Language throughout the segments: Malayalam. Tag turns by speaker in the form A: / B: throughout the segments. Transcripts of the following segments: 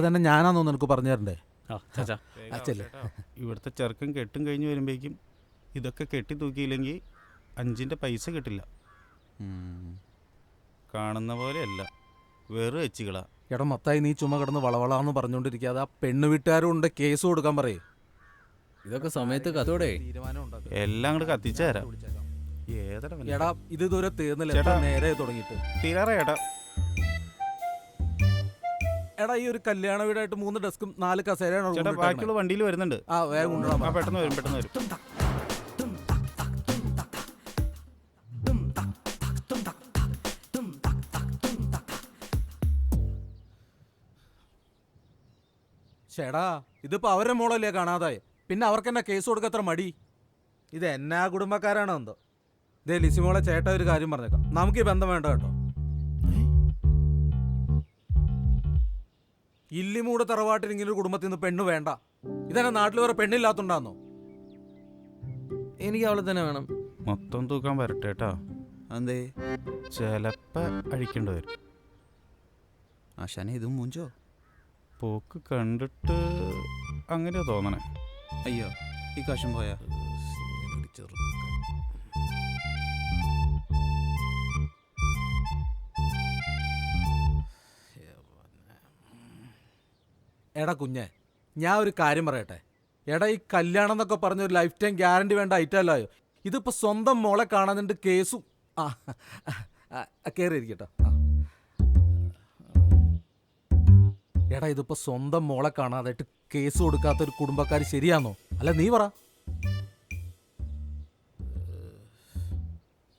A: തന്നെ ഞാനാന്നോ നിനക്ക് പറഞ്ഞു തരണ്ടേ?
B: ഇവിടുത്തെ ചെറുക്കൻ കെട്ടും കഴിഞ്ഞ് വരുമ്പോഴേക്കും ഇതൊക്കെ കെട്ടി തൂക്കിയില്ലെങ്കിൽ 5ന്റെ പൈസ കിട്ടില്ല. കാണുന്ന പോലെയല്ല, വേറെ വെച്ചുകളാ.
A: എടാ മൊത്തമായി നീ ചുമ കിടന്ന് വളവളാന്ന് പറഞ്ഞുകൊണ്ടിരിക്കാതെ ആ പെണ്ണ് വീട്ടുകാരും ഉണ്ട് കേസ് കൊടുക്കാൻ പറയേ.
C: ഇതൊക്കെ സമയത്ത് കത്തോടെ
B: എല്ലാം അങ്ങോട്ട് കത്തിച്ചു തരാം.
A: എടാ ഇത് ഇതുവരെ തീർന്നില്ല, നേരെ തുടങ്ങിയിട്ട്
B: തീരാറ ഏട്ടാ.
A: എടാ ഈ ഒരു കല്യാണ വീടായിട്ട് 3 ഡെസ്കും 4 കസേരയാണ്.
B: ബാക്കിയുള്ള വണ്ടിയിൽ വരുന്നുണ്ട്.
A: ആ വേഗം കൊണ്ടുവരാം.
B: പെട്ടെന്ന് വരും, പെട്ടെന്ന് വരും.
A: ചേടാ ഇതിപ്പോ അവരുടെ മോളല്ലേ കാണാതായി, പിന്നെ അവർക്ക് എന്നാ കേസ് കൊടുക്കത്ര മടി? ഇത് എന്നാ കുടുംബക്കാരാണോ എന്തോ. ഇതേ ലിസിമോളെ ചേട്ടാ ഒരു കാര്യം പറഞ്ഞേക്കാം, നമുക്ക് ഈ ബന്ധം വേണ്ട കേട്ടോ. ഇല്ലിമൂട് തറവാട്ടിൽ ഇങ്ങനെ ഒരു കുടുംബത്തിൽ നിന്ന് പെണ്ണ് വേണ്ട. ഇതെന്നെ നാട്ടിൽ വേറെ പെണ്ണില്ലാത്തോണ്ടാന്നോ?
C: എനിക്ക് അവളെ തന്നെ വേണം.
B: മൊത്തം തൂക്കാൻ വരട്ടെ കേട്ടോ.
D: എന്തേ
B: ചിലപ്പോ അഴിക്കേണ്ടി വരും.
D: ആശാനെ ഇതും മൂഞ്ചോ?
B: പോക്ക് കണ്ടിട്ട് അങ്ങനെയാ തോന്നണേ.
D: അയ്യോ ഈ കാശും പോയാ?
A: എടാ കുഞ്ഞെ, ഞാൻ ഒരു കാര്യം പറയട്ടെ. എടാ ഈ കല്യാണം എന്നൊക്കെ പറഞ്ഞ ഒരു ലൈഫ് ടൈം ഗ്യാരണ്ടി വേണ്ട ഐറ്റമല്ലോ. ഇതിപ്പോ സ്വന്തം മോളെ കാണാനുണ്ട് കേസും. കയറിയിരിക്കട്ടോ. എടാ ഇതിപ്പോ സ്വന്തം മോളെ കാണാതായിട്ട് കേസ് കൊടുക്കാത്ത ഒരു കുടുംബക്കാർ ശരിയാന്നോ? അല്ല നീ പറ,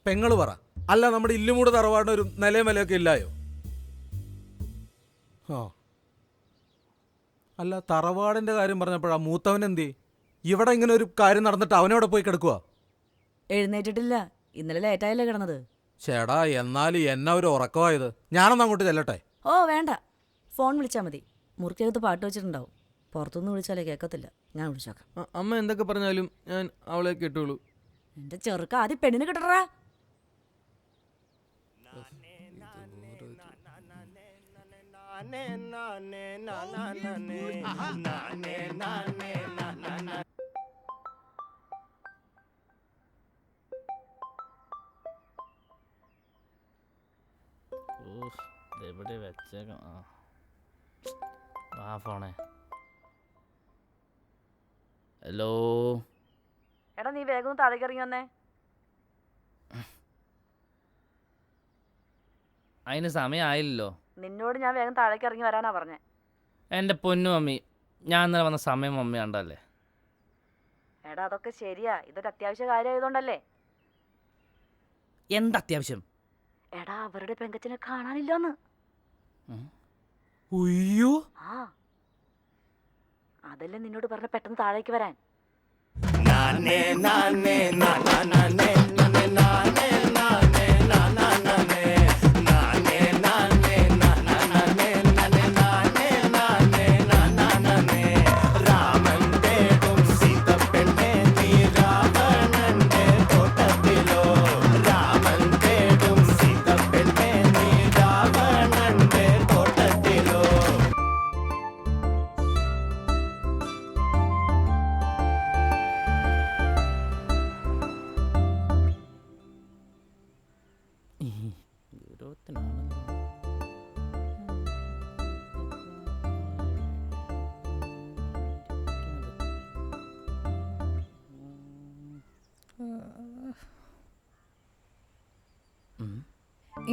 A: പെങ്ങള് പറ. അല്ല നമ്മുടെ ഇല്ലുമൂട് തറവാടിന് ഒരു നിലയും വിലയൊക്കെ ഇല്ലായോ? അല്ല തറവാടിന്റെ കാര്യം പറഞ്ഞപ്പോഴാ മൂത്തവൻ എന്തേ? ഇവിടെ ഇങ്ങനെ ഒരു കാര്യം നടന്നിട്ട് അവനോടെ പോയി കിടക്കുക?
E: എഴുന്നേറ്റിട്ടില്ല, ഇന്നലെ ലേറ്റായല്ലേ കിടന്നത്.
A: ചേടാ എന്നാലും എന്നാ ഒരു ഉറക്കമായത്. ഞാനൊന്ന് അങ്ങോട്ട് ചെല്ലട്ടെ?
E: ഓ വേണ്ട, ഫോൺ വിളിച്ചാൽ മതി. മുറിക്കകത്ത് പാട്ട് വെച്ചിട്ടുണ്ടാവും. പുറത്തുനിന്ന് വിളിച്ചാലേ കേൾക്കത്തില്ല. ഞാൻ വിളിച്ചോക്കാം.
C: അമ്മ എന്തൊക്കെ പറഞ്ഞാലും ഞാൻ അവളെ കേട്ടോളൂ.
E: എന്റെ ചെറുക്ക ആദ്യം പെണ്ണിന് കിട്ടറാ.
F: എവിടെ വെച്ചേക്കാം? ആ ഫോണേ. ഹലോ
E: എടാ നീ വേഗം താഴേക്ക് ഇറങ്ങി വന്നേ.
F: അതിന് സമയമായില്ലല്ലോ.
E: നിന്നോട് ഞാൻ വേഗം താഴേക്ക് ഇറങ്ങി വരാനാ പറഞ്ഞേ.
F: എൻ്റെ പൊന്നു മമ്മി, ഞാൻ ഇന്നലെ വന്ന സമയം മമ്മി കണ്ടല്ലേ.
E: എടാ അതൊക്കെ ശരിയാ, ഇതൊരു അത്യാവശ്യ കാര്യമായതുകൊണ്ടല്ലേ.
F: എന്താ അത്യാവശ്യം?
E: എടാ അവരുടെ പെങ്കച്ചിനെ കാണാനില്ലോന്ന്.
A: ഉയ്യോ,
E: ആ അതല്ലേ നിന്നോട് പറഞ്ഞ പെട്ടെന്ന് താഴേക്ക് വരാൻ.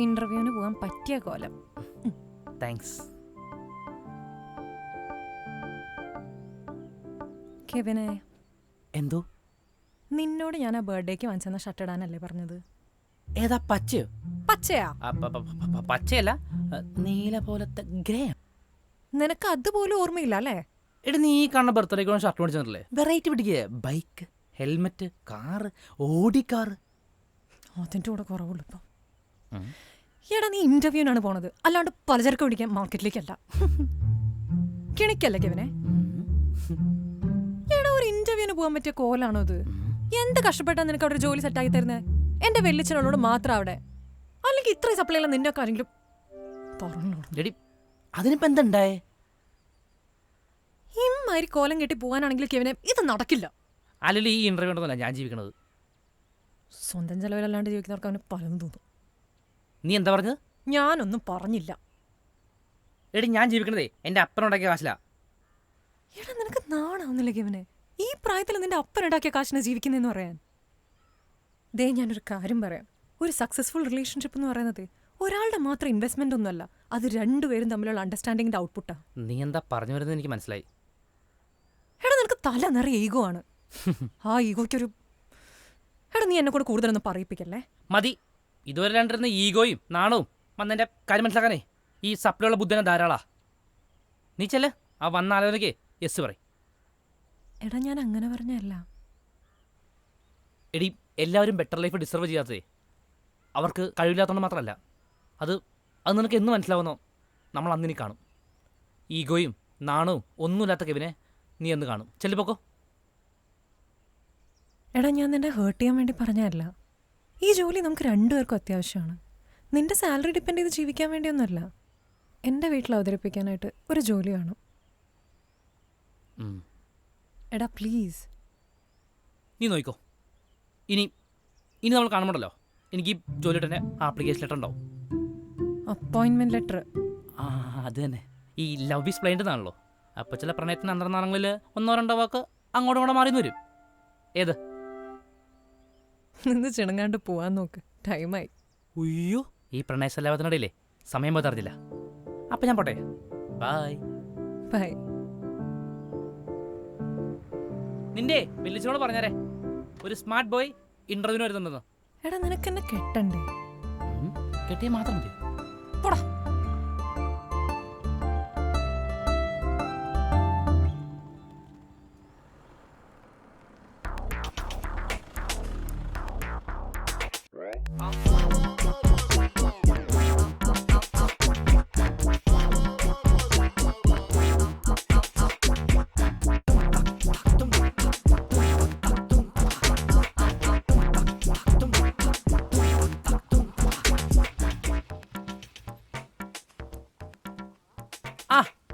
G: ഇന്റർവ്യൂവിന് പോകാൻ പറ്റിയ കോലം.
F: താങ്ക്സ്.
G: കെവിനെ,
F: എന്തോ
G: നിന്നോട് ഞാൻ ആ ബർത്ത്ഡേക്ക് വാങ്ങിച്ചെന്ന ഷർട്ട് ഇടാനല്ലേ പറഞ്ഞത്?
F: ഏതാ? പച്ചയോ?
G: പച്ചയാ?
F: പച്ചയല്ല, നീല പോലത്തെ ഗ്രേ.
G: നിനക്ക് അതുപോലും ഓർമ്മയില്ല അല്ലേ?
F: എടാ നീ കാണുന്ന ബർത്ത്ഡേക്ക് ഷർട്ട് മേടിച്ചില്ലേ? വെറൈറ്റി പിടിക്കുക. ബൈക്ക്, ഹെൽമെറ്റ്, കാറ്, ഓടി കാറ്.
G: അതിൻ്റെ കൂടെ കുറവുള്ളൂ ഇപ്പം. എടാ നീ ഇന്റർവ്യൂവിനാണ് പോണത്, അല്ലാണ്ട് പലചരക്ക് പിടിക്കാൻ മാർക്കറ്റിലേക്കല്ല. കിണിക്കല്ലേ കെവിനെ? എടാ ഒരു ഇന്റർവ്യൂവിന് പോകാൻ പറ്റിയ കോലാണോ ഇത്? എന്ത് കഷ്ടപ്പെട്ടാ നിനക്ക് അവിടെ ജോലി സെറ്റാക്കി തരുന്നത്? എന്റെ വെല്ലിച്ചനോട് മാത്രം അവിടെ, അല്ലെങ്കിൽ ഇത്രയും സപ്ലൈ ഉള്ള നിന്റെ കാര്യങ്ങളും
F: അതിനിപ്പോ എന്തുണ്ടായേ?
G: ഇമാതിരി കോലം കെട്ടി പോകാനാണെങ്കിൽ കെവിനെ ഇത് നടക്കില്ല.
F: അല്ലെങ്കിൽ ഈ ഇന്റർവ്യൂ ഉണ്ടെന്നല്ല ഞാൻ ജീവിക്കണത്.
G: സ്വന്തം ചെലവിലല്ലാണ്ട് ജീവിക്കുന്നവർക്ക് അവന് പലതും തോന്നും.
F: നീ എന്താ പറഞ്ഞത്?
G: ഞാനൊന്നും പറഞ്ഞില്ല.
F: എടി ഞാൻ ജീവിക്കണതേ എൻ്റെ അപ്പനുണ്ടാക്കിയ കാശിലാ.
G: എടാ നിനക്ക് നാണാവുന്നില്ല കെവിനെ? ഈ പ്രായത്തിൽ നിന്റെ അപ്പനുണ്ടാക്കിയ കാശിനെ ജീവിക്കുന്നതെന്ന് പറയാൻ. ദേ ഞാനൊരു കാര്യം പറയാം. ഒരു സക്സസ്ഫുൾ റിലേഷൻഷിപ്പ് എന്ന് പറയുന്നത് ഒരാളുടെ മാത്രം ഇൻവെസ്റ്റ്മെന്റ് ഒന്നുമല്ല, അത് രണ്ടുപേരും തമ്മിലുള്ള അണ്ടർസ്റ്റാൻഡിങ്ങിന്റെ ഔട്ട്പുട്ടാ.
F: നീ എന്താ പറഞ്ഞു വരുന്നത് എനിക്ക് മനസ്സിലായി.
G: എടാ നിനക്ക് തല നിറയെ ഈഗോ ആണ്. ആ ഈഗോയ്ക്കൊരു എടാ നീ എന്നെ കൂടെ കൂടുതലൊന്നും പറയിപ്പിക്കല്ലേ.
F: മതി. ഇതുവരെ രണ്ടിരുന്ന ഈഗോയും നാണവും വന്നെൻ്റെ കാര്യം മനസ്സിലാക്കാനേ ഈ സപ്ലുള്ള ബുദ്ധനെ ധാരാളാ. നീ ചെല്ല്, ആ വന്ന ആലോചനയ്ക്ക് യെസ് പറയും.
G: എടാ ഞാൻ അങ്ങനെ പറഞ്ഞല്ല.
F: എടി എല്ലാവരും ബെറ്റർ ലൈഫ് ഡിസർവ് ചെയ്യാത്തതേ അവർക്ക് കഴിവില്ലാത്തതുകൊണ്ട് മാത്രമല്ല, അത് നിനക്ക് എന്ന് മനസ്സിലാവുന്നോ നമ്മൾ അന്നിനി കാണും. ഈഗോയും നാണവും ഒന്നുമില്ലാത്ത കെവിനെ നീ എന്ന് കാണും. ചെല്ലിപ്പോക്കോ.
G: എടാ ഞാൻ നിന്നെ ഹേർട്ട് ചെയ്യാൻ വേണ്ടി പറഞ്ഞതല്ല. ഈ ജോലി നമുക്ക് രണ്ടുപേർക്കും അത്യാവശ്യമാണ്. നിന്റെ സാലറി ഡിപ്പെൻഡ് ചെയ്ത് ജീവിക്കാൻ വേണ്ടിയൊന്നുമല്ല. എൻ്റെ വീട്ടിൽ അവതരിപ്പിക്കാനായിട്ട് ഒരു ജോലി വേണം. എടാ പ്ലീസ്.
F: നീ നോക്കിക്കോ. ഇനി നമ്മൾ കാണുമ്പോഴല്ലോ എനിക്ക് ഈ ജോലിയുടെ തന്നെ ആപ്ലിക്കേഷൻ ലെറ്റർ ഉണ്ടാവും.
G: അപ്പോയിൻമെന്റ് ലെറ്റർ?
F: ആ അത് തന്നെ. ഈ ലവ് ഈസ് ബ്ലൈൻഡ് എന്നാണല്ലോ. അപ്പോൾ ചില പ്രണയത്തിന് അന്തർനാളങ്ങളിൽ 1-2 വാക്ക് അങ്ങോട്ടും ഇങ്ങോട്ടും മാറിയെന്ന് വരും. ഏത്
G: നിന്ന് ചിണങ്ങാണ്ട് പോവാൻ നോക്ക്. ടൈമായി.
F: ഉയ്യോ, ഈ പ്രണയസല്ലാപത്തിനിടയില്ലേ സമയം പോയി അറിഞ്ഞില്ല. അപ്പം ഞാൻ പോട്ടെ. Bye
G: bye.
F: നിന്റെ വില്ലിച്ചിനോട് പറഞ്ഞാരേ ഒരു സ്മാർട്ട് ബോയ് ഇന്റർവ്യൂവിന് വരുന്നുണ്ടെന്ന്.
G: എടാ നിനക്കെന്നെ കെട്ടണ്ടേ?
F: കെട്ടിയാൽ മാത്രം മതി.
G: പോടാ.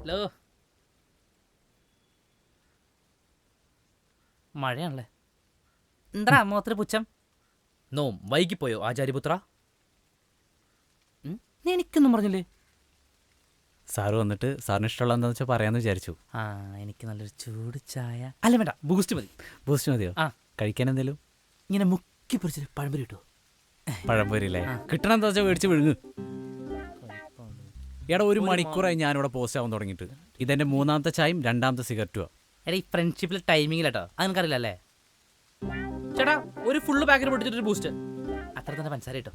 F: ഹലോ. മഴയാണല്ലേ. എന്താ അമ്മോത്ര പുച്ഛം? നോം വൈകിപ്പോയോ ആചാര്യപുത്ര? നീ എനിക്കൊന്നും പറഞ്ഞില്ലേ?
H: സാറ് വന്നിട്ട് സാറിന് ഇഷ്ടമുള്ള എന്താണെന്ന് വെച്ചാൽ പറയാമെന്ന് വിചാരിച്ചു.
F: ആ എനിക്ക് നല്ലൊരു ചൂട് ചായ. അല്ല വേണ്ട, ബൂസ്റ്റ് മതി.
H: ബൂസ്റ്റ് മതിയോ?
F: ആ.
H: കഴിക്കാൻ എന്തെങ്കിലും?
F: ഇങ്ങനെ മുക്കി പൊരിച്ചിട്ട് പഴംപൊരി കിട്ടുമോ?
H: പഴംപൊരിയില്ലേ? കിട്ടണം എന്താ വെച്ചാൽ മേടിച്ച് വിഴുങ്ങ്. എടാ 1 മണിക്കൂറായി ഞാനിവിടെ പോസ്റ്റ് ആവാൻ തുടങ്ങിയിട്ട്. ഇതെൻ്റെ 3ാമത്തെ ചായയും 2ാമത്തെ സിഗരറ്റുവാ.
F: എടാ ഈ ഫ്രണ്ട്ഷിപ്പിൽ ടൈമിങ്ങിലാട്ടോ, അത് നിനക്കറിയില്ല അല്ലേ? ചേട്ടാ ഒരു ഫുള്ള് പാക്കറ്റ് പൊട്ടിച്ചിട്ടൊരു ബൂസ്റ്റ്. അത്ര തന്നെ പഞ്ചസാര കേട്ടോ.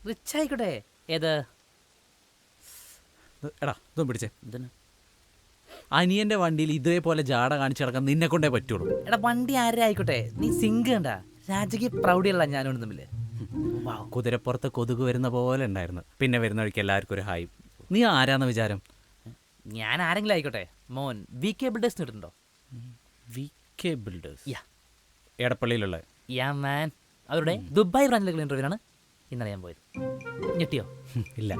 F: റിച്ച് ആയിക്കോട്ടെ. ഏത്?
H: എടാ ഇതൊന്നും പിടിച്ചേ.
F: ഇതന്നെ.
H: അനിയൻ്റെ വണ്ടിയിൽ ഇതേപോലെ ജാട കാണിച്ച് കിടക്കാൻ നിന്നെ കൊണ്ടേ പറ്റുള്ളൂ.
F: എടാ വണ്ടി ആരെ ആയിക്കോട്ടെ, നീ സിങ്ക് കണ്ട രാജകീയ പ്രൗഢിയുള്ള ഞാനോട് തമ്മില്.
H: കുതിരപ്പുറത്ത് കൊതുക് വരുന്ന പോലെ ഉണ്ടായിരുന്നു. പിന്നെ വരുന്ന വഴിക്ക് എല്ലാവർക്കും ഒരു ഹായ്. നീ ആരാന്ന വിചാരം?
F: ഞാൻ ആരെങ്കിലും ആയിക്കോട്ടെ. മോൻ VK ബിൽഡേഴ്സ് ഇട്ടുണ്ടോ?
H: VK builders?
F: യാ.
H: എടപ്പള്ളിയിലുള്ള?
F: Yeah man. അവരുടെ ദുബായ് ബ്രാഞ്ചിലേക്കുള്ള ഇന്റർവ്യൂവിനാണ് ഇന്നലെ ഞാൻ പോയത്. ഞെട്ടിയോ?
H: ഇല്ല.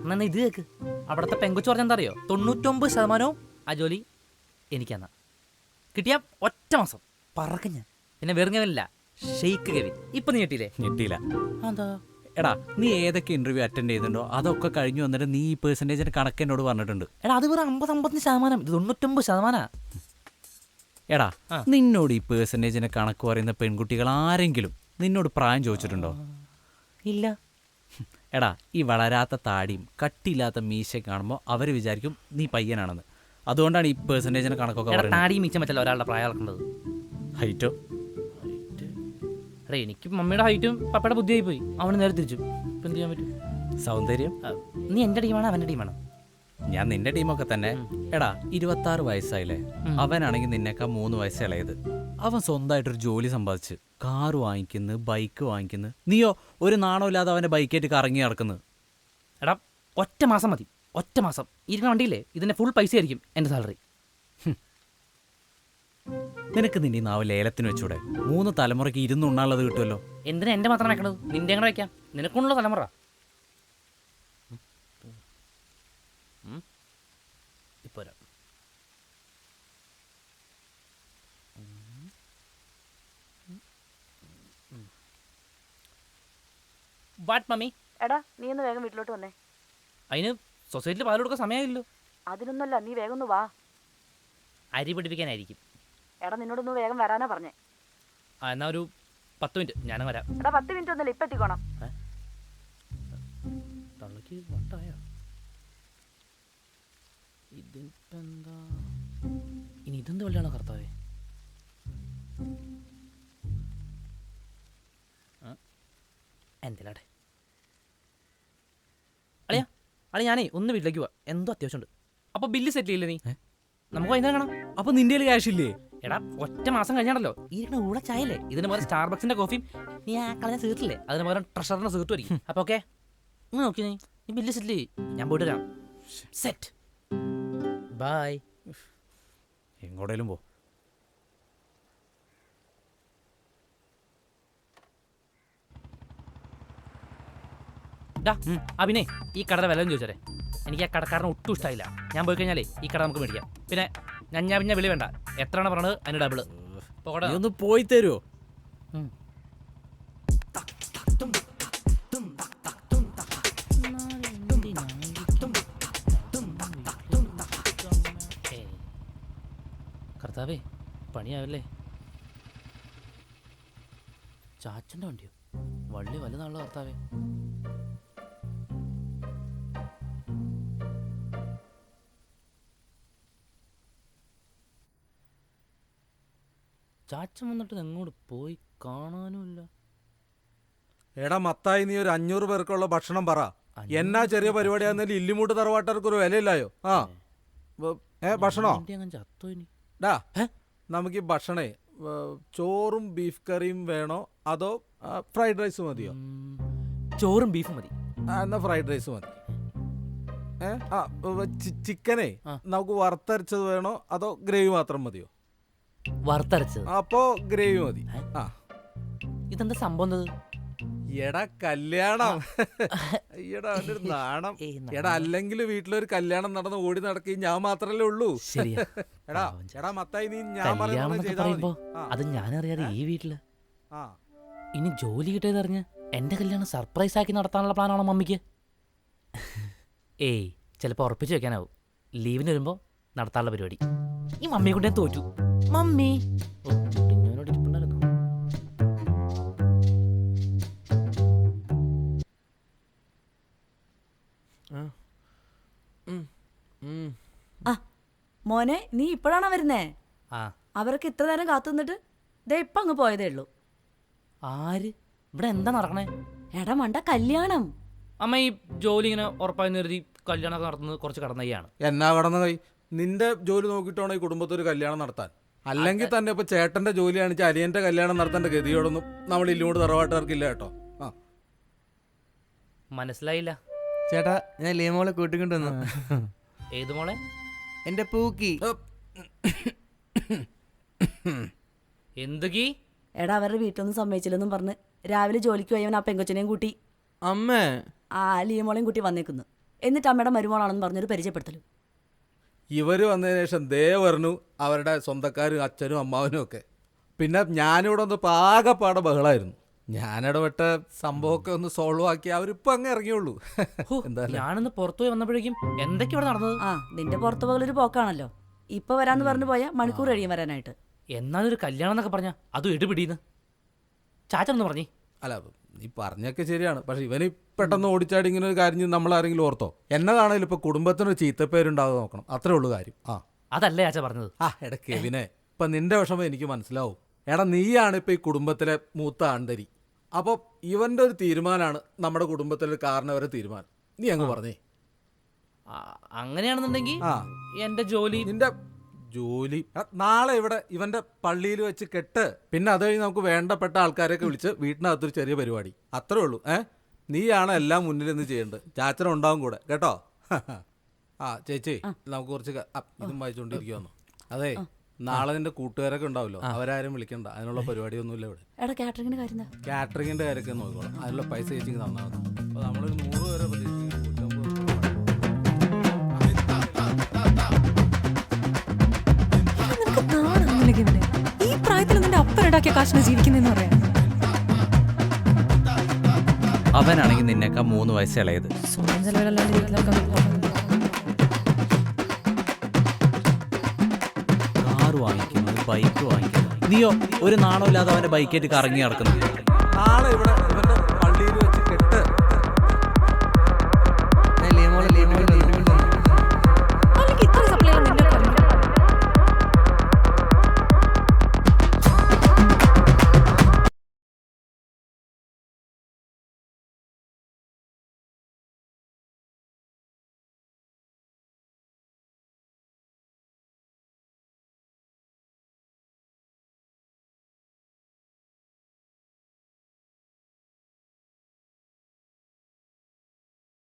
F: എന്നാ ഇത് കേക്ക്. അവിടുത്തെ പെങ്കൊച്ചു പറഞ്ഞ എന്താ അറിയോ? 99% ആ ജോലി എനിക്കാന്നാ. കിട്ടിയ ഒറ്റ മാസം പറക്ക ഞാൻ. പിന്നെ വെറും കെവിനില്ല, ഷെയ്ക്ക് കെവിൻ. ഇപ്പൊ നീ ഞെട്ടിയില്ലേ?
H: ഞെട്ടിയില്ല.
F: എന്താ?
H: എടാ നീ ഏതൊക്കെ ഇന്റർവ്യൂ അറ്റൻഡ് ചെയ്തിട്ടുണ്ടോ അതൊക്കെ കഴിഞ്ഞു വന്നിട്ട് നീ ഈ പെർസെൻറ്റേജിൻ്റെ കണക്ക് എന്നോട് പറഞ്ഞിട്ടുണ്ട്.
F: എടാ അത് വെറും 50-50%. ഇത് 99%.
H: എടാ നിന്നോട് ഈ പെർസെൻറ്റേജിൻ്റെ കണക്ക് പറയുന്ന പെൺകുട്ടികൾ ആരെങ്കിലും നിന്നോട് പ്രായം ചോദിച്ചിട്ടുണ്ടോ?
F: ഇല്ല.
H: എടാ ഈ വളരാത്ത താടിയും കട്ടിയില്ലാത്ത മീശ കാണുമ്പോൾ അവർ വിചാരിക്കും നീ പയ്യനാണെന്ന്. അതുകൊണ്ടാണ് ഈ പെർസെൻറ്റേജിൻ്റെ കണക്കൊക്കെ പറയുന്നത്.
F: താടി മീച്ച പറ്റല്ല ഒരാളുടെ പ്രായം അളക്കുന്നത്.
H: ഹൈറ്റോ?
F: എടാ എനിക്ക് മമ്മിയുടെ ഹൈറ്റും പപ്പയുടെ ബുദ്ധിയായി പോയി. അവന് നേരെ തിരിച്ചു. ഇപ്പം എന്ത് ചെയ്യാൻ പറ്റും?
H: സൗന്ദര്യം?
F: നീ എൻ്റെ ടീമാണോ അവൻ്റെ ടീമാണോ?
H: ഞാൻ നിന്റെ ടീമൊക്കെ തന്നെ. എടാ 26 വയസ്സായില്ലേ? അവനാണെങ്കിൽ നിന്നേക്കാൾ 3 വയസ്സ് ഇളയത്. അവൻ സ്വന്തമായിട്ടൊരു ജോലി സമ്പാദിച്ച് കാറ് വാങ്ങിക്കുന്നു, ബൈക്ക് വാങ്ങിക്കുന്നു. നീയോ ഒരു നാണോ ഇല്ലാതെ അവൻ്റെ ബൈക്കായിട്ട് കറങ്ങി നടക്കുന്നു.
F: എടാ ഒറ്റ മാസം മതി, ഒറ്റ മാസം. ഇരിക്കുന്ന വണ്ടിയില്ലേ ഇതിൻ്റെ ഫുൾ പൈസ ആയിരിക്കും എൻ്റെ സാലറി.
H: നിനക്ക് നിന്റെ നാവ് ലേലത്തിന് വെച്ചൂടെ? 3 തലമുറയ്ക്ക് ഇരുന്നുണ്ണാനുള്ളത് കിട്ടുമല്ലോ.
F: എന്തിനാ എൻ്റെ മാത്രം വെക്കണത്? നിന്റെ എങ്ങനെ വയ്ക്കാം? നിനക്കൊണ്ടുള്ള തലമുറ. ഇപ്പോൾ വാട്ട് മമ്മി?
E: എടാ നീ ഒന്ന് വേഗം വീട്ടിലോട്ട് വന്നേ.
F: അതിന് സൊസൈറ്റിയിൽ പാൽ കൊടുക്കാൻ സമയമില്ലല്ലോ.
E: അതിനൊന്നുമല്ല, നീ വേഗം ഒന്ന് വാ.
F: അരി പിടിപ്പിക്കാനായിരിക്കും.
E: എടാ നിന്നോടൊന്ന് വേഗം വരാനാ പറഞ്ഞേ.
F: ആ എന്നാൽ ഒരു 10 മിനിറ്റ് ഞാനും വരാം.
E: എടാ 10 മിനിറ്റ് ഒന്നല്ല, ഇപ്പം എത്തിക്കോണം.
F: തള്ളക്ക് വട്ടായ ഇതിപ്പെന്താ ഇനി ഇതെന്ത് വള്ളിയാണോ കർത്താവേ? എന്തിലാടെ അളിയാ അളിയ ഞാനേ ഒന്ന് വീട്ടിലേക്ക് പോവാ, എന്തോ അത്യാവശ്യമുണ്ട്. അപ്പോൾ ബില്ല് സെറ്റിൽ ചെയ്യില്ലേ നീ? നമുക്ക് വൈകുന്നേരം കാണാം.
H: അപ്പൊ നിന്റെ ക്യാഷ് ഇല്ലേ?
F: എടാ ഒറ്റ മാസം കഴിഞ്ഞാണല്ലോ ഈ ഊള ചായല്ലേ, ഇതിന് പകരം സ്റ്റാർബക്സിന്റെ കോഫിയും നീ ആ കളഞ്ഞ സീർട്ടില്ലേ അതിന് പകരം ട്രഷറിന്റെ സീർട്ട് വരിക്കും. അപ്പോൾ ഓക്കെ നോക്കി നീ ബില്ല് സെറ്റിൽ ചെയ്യ്, ഞാൻ പോയിട്ട് വരാം. Set by.
H: എങ്ങോട്ടേലും പോ.
F: അഭിനേ ഈ കടയുടെ വില ചോദിച്ചാലേ, എനിക്ക് ആ കടക്കാരനെ ഒട്ടും ഇഷ്ടമായില്ല. ഞാൻ പോയി കഴിഞ്ഞാലേ ഈ കട നമുക്ക് മേടിക്കാം. പിന്നെ ഞാൻ വിളി വേണ്ട, എത്രയാണ് പറഞ്ഞത് അതിന് ഡബിള്. പോകട്ടെ.
H: നീ ഒന്ന് പോയി തരുമോ?
F: കർത്താവേ പണിയാവല്ലേ. ചാച്ചൻ്റെ വണ്ടിയോ? വള്ളി വലുതാണല്ലോ കർത്താവേ. ചാച്ചൻ വന്നിട്ട് എങ്ങോട്ട് പോയി കാണാനുമില്ല.
A: എടാ മത്തായി, നീ ഒരു 500 പേർക്കുള്ള ഭക്ഷണം പറ. എന്നാ ചെറിയ പരിപാടിയാണെന്നാലും ഇല്ലിമൂട്ട് തറവാട്ടർക്ക് ഒരു വിലയില്ലായോ? ആ ഭക്ഷണോ?
F: ചത്തോ ഇനി?
A: ഡാ നമുക്ക് ഈ ഭക്ഷണേ ചോറും ബീഫ് കറിയും വേണോ അതോ ഫ്രൈഡ് റൈസ് മതിയോ?
F: ചോറും ബീഫും മതി.
A: എന്നാ ഫ്രൈഡ് റൈസ് മതി. ചിക്കനേ നമുക്ക് വറുത്തരച്ചത് വേണോ അതോ ഗ്രേവി മാത്രം മതിയോ?
F: വറുത്തരച്ചത്.
A: അപ്പോ ഗ്രേവി മതി. ആ
F: ഇതെന്താ സംഭവം?
A: എടാ കല്യാണം. എടാ അവന്റെ ഒരു നാണം. എടാ അല്ലെങ്കിൽ വീട്ടിലൊരു കല്യാണം നടന്ന് ഓടി നടക്കുകയും ഞാൻ മാത്രല്ലേ ഉള്ളൂ. എടാ മത്തായി, നീ ഞാൻ
F: പറയുമ്പോ അത് ഞാനറിയാതെ ഈ വീട്ടില് ഇനി ജോലി കിട്ടിയതറിഞ്ഞ് എന്റെ കല്യാണം സർപ്രൈസ് ആക്കി നടത്താനുള്ള പ്ലാനാണോ മമ്മിക്ക്? ഏയ് ചിലപ്പോ ഉറപ്പിച്ചു വെക്കാനാവും. ലീവിന് വരുമ്പോ നടത്താനുള്ള പരിപാടി. ഈ മമ്മിയെ കൊണ്ട് ഞാൻ തോറ്റു. മമ്മി ഇരിപ്പുണ്ടായിരുന്നു.
E: ആ മോനെ, നീ ഇപ്പോഴാണോ വരുന്നേ?
F: ആ
E: അവർക്ക് ഇത്ര നേരം കാത്തു നിന്നിട്ട് ദേ ഇപ്പം അങ്ങ് പോയതേ ഉള്ളൂ.
F: ആര്? ഇവിടെ എന്താ നടക്കണേ?
E: എടാ മണ്ട, കല്യാണം.
F: അമ്മ ഈ ജോലി ഇങ്ങനെ ഉറപ്പായി കരുതി കല്യാണമൊക്കെ നടത്തുന്നത് കുറച്ച് കടന്നയ്യാണ്.
A: എന്നാ കടന്ന കൈ? നിന്റെ ജോലി നോക്കിയിട്ടാണോ ഈ കുടുംബത്തിൽ ഒരു കല്യാണം നടത്താൻ? അല്ലെങ്കിൽ തന്നെ ഇപ്പൊ ചേട്ടന്റെ ജോലിയാണെന്ന് വെച്ചാൽ അലിയന്റെ കല്യാണം നടത്തേണ്ട ഗതിയോടൊന്നും നമ്മൾ ഇല്ലോട് തറവാട്ടുകാർക്കില്ല കേട്ടോ. ആ
F: മനസ്സിലായില്ല
C: ചേട്ടാ, ഞാൻ ലിയമോളെ കൂട്ടിക്കൊണ്ട് വന്നു.
F: ഏത് മോളെ?
C: എന്റെ പൂക്കി.
F: എന്തുകീ?
E: എടാ അവരുടെ വീട്ടിലൊന്നും സമ്മതിച്ചില്ലെന്നും പറഞ്ഞ് രാവിലെ ജോലിക്ക് പോയവൻ ആ പെങ്കൊച്ചിനെയും കൂട്ടി
C: അമ്മേ,
E: ആ ലിയമോളെയും കൂട്ടി വന്നേക്കുന്നു. എന്നിട്ട് അമ്മയുടെ മരുമോളാണെന്ന് പറഞ്ഞൊരു പരിചയപ്പെടുത്തലും.
A: ഇവര് വന്നതിന് ശേഷം ദേ പറഞ്ഞു അവരുടെ സ്വന്തക്കാരും അച്ഛനും അമ്മാവനും ഒക്കെ. പിന്നെ ഞാനിവിടെ ഒന്ന് പാകപ്പാടെ ബഹളായിരുന്നു. ഞാനിടപെട്ട സംഭവമൊക്കെ ഒന്ന് സോൾവ് ആക്കി അവരിപ്പോ അങ്ങ് ഇറങ്ങിയുള്ളൂ.
F: ഞാനൊന്ന് പുറത്തുപോയി വന്നപ്പോഴേക്കും എന്തൊക്കെയാ ഇവിടെ നടന്നത്?
E: ആ നിന്റെ പുറത്തു പോകലൊരു പോക്കാണല്ലോ. ഇപ്പൊ വരാന്ന് പറഞ്ഞു പോയാൽ മണിക്കൂർ കഴിയും വരാനായിട്ട്.
F: എന്നാലൊരു കല്യാണം എന്നൊക്കെ പറഞ്ഞ അതും എടുപിടിയെന്ന് ചാച്ചനൊന്ന് പറഞ്ഞേ.
A: അല്ല നീ പറഞ്ഞൊക്കെ ശരിയാണ്, പക്ഷെ ഇവന് പെട്ടെന്ന് ഓടിച്ചാടി ഇങ്ങനെ ഒരു കാര്യം നമ്മൾ ആരെങ്കിലും ഓർത്തോ? എന്നതാണെങ്കിലും ഇപ്പൊ കുടുംബത്തിനൊരു ചീത്തപ്പേരുണ്ടാകാതെ നോക്കണം, അത്രേ ഉള്ളൂ കാര്യം. ആ
F: അതല്ലേ ചാച്ച പറഞ്ഞത്.
A: എടാ കെവിനെ, ഇപ്പൊ നിന്റെ വിഷമം എനിക്ക് മനസ്സിലാവും. എടാ നീയാണ് ഇപ്പൊ ഈ കുടുംബത്തിലെ മൂത്ത ആണ്ടരി. അപ്പൊ ഇവന്റെ ഒരു തീരുമാനമാണ് നമ്മുടെ കുടുംബത്തിലെ കാരണവരെ തീരുമാനം. നീ അങ്ങ് പറഞ്ഞേ.
F: അങ്ങനെയാണെന്നുണ്ടെങ്കിൽ എന്റെ ജോലി.
A: നിന്റെ ജോലി നാളെ ഇവിടെ ഇവന്റെ പള്ളിയിൽ വെച്ച് കെട്ട്. പിന്നെ അത് കഴിഞ്ഞ് നമുക്ക് വേണ്ടപ്പെട്ട ആൾക്കാരെയൊക്കെ വിളിച്ച് വീട്ടിനകത്തൊരു ചെറിയ പരിപാടി, അത്രേ ഉള്ളൂ. നീയാണ് എല്ലാം മുന്നിൽ നിന്ന് ചെയ്യേണ്ടത്. ചാച്ചന ഉണ്ടാവും കൂടെ കേട്ടോ. ചേച്ചി നമുക്ക് കുറച്ച് ഇതും വായിച്ചോണ്ടിരിക്കുവന്നു. അതെ, നാളെ നിന്റെ കൂട്ടുകാരൊക്കെ ഉണ്ടാവല്ലോ, അവരാരും വിളിക്കണ്ട. അതിനുള്ള പരിപാടിയൊന്നുമില്ല ഇവിടെ.
E: കാറ്ററിംഗിന്റെ കാര്യം
A: കാറ്ററിംഗിന്റെ കാര്യമൊക്കെ നോക്കണം. അതിനുള്ള പൈസ ചേച്ചിക്ക് തന്നാൽ മതി. അപ്പൊ നമ്മളൊരു 100 പേരെ പ്രതീക്ഷിക്കുന്നു.
G: ഈ പ്രായത്തിൽ നിന്റെ അപ്പനുണ്ടാക്കിയ കാശിന് ജീവിക്കുന്നെന്ന് പറയാം.
H: അവനാണെങ്കിൽ നിന്നേക്കാ 3 വയസ്സ് ഇളയത്.
G: സ്വന്തം ചെലവിലല്ലാണ്ട് വീട്ടിലൊക്കെ
H: കാറ് വാങ്ങിക്കുന്നു, ബൈക്ക് വാങ്ങിക്കുന്നു. നീയോ ഒരു നാണമില്ലാതെ അവന്റെ ബൈക്കേറ്റ് കറങ്ങി നടക്കുന്നു.
A: നാളെ ഇവിടെ